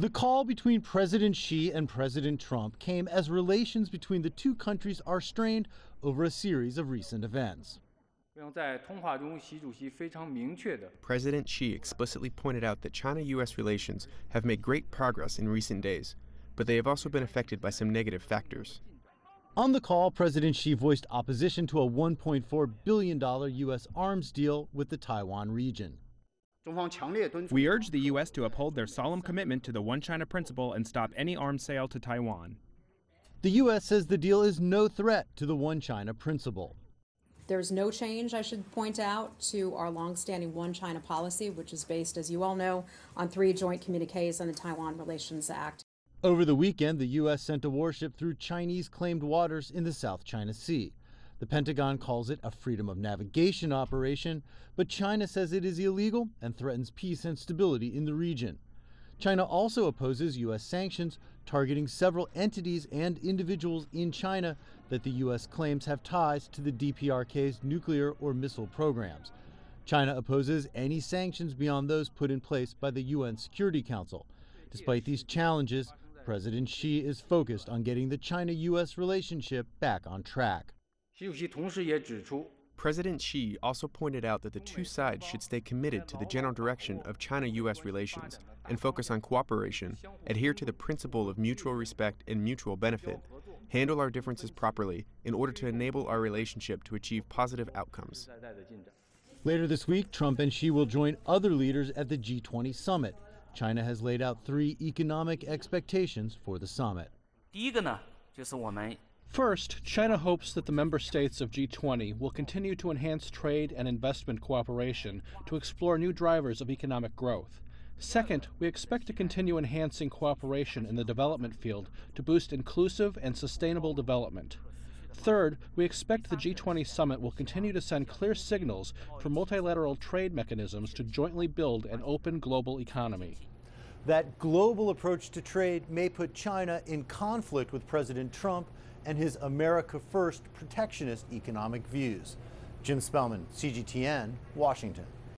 The call between President Xi and President Trump came as relations between the two countries are strained over a series of recent events. President Xi explicitly pointed out that China-U.S. relations have made great progress in recent days, but they have also been affected by some negative factors. On the call, President Xi voiced opposition to a $1.4 billion U.S. arms deal with the Taiwan region. We urge the U.S. to uphold their solemn commitment to the One China principle and stop any arms sale to Taiwan. The U.S. says the deal is no threat to the One China principle. There's no change, I should point out, to our longstanding One China policy, which is based, as you all know, on 3 joint communiques on the Taiwan Relations Act. Over the weekend, the U.S. sent a warship through Chinese-claimed waters in the South China Sea. The Pentagon calls it a freedom of navigation operation, but China says it is illegal and threatens peace and stability in the region. China also opposes U.S. sanctions targeting several entities and individuals in China that the U.S. claims have ties to the DPRK's nuclear or missile programs. China opposes any sanctions beyond those put in place by the UN Security Council. Despite these challenges, President Xi is focused on getting the China-U.S. relationship back on track. President Xi also pointed out that the two sides should stay committed to the general direction of China-U.S. relations and focus on cooperation, adhere to the principle of mutual respect and mutual benefit, handle our differences properly in order to enable our relationship to achieve positive outcomes. Later this week, Trump and Xi will join other leaders at the G20 summit. China has laid out 3 economic expectations for the summit. First, China hopes that the member states of G20 will continue to enhance trade and investment cooperation to explore new drivers of economic growth. Second, we expect to continue enhancing cooperation in the development field to boost inclusive and sustainable development. Third, we expect the G20 summit will continue to send clear signals for multilateral trade mechanisms to jointly build an open global economy. That global approach to trade may put China in conflict with President Trump and his America First protectionist economic views. Jim Spellman, CGTN, Washington.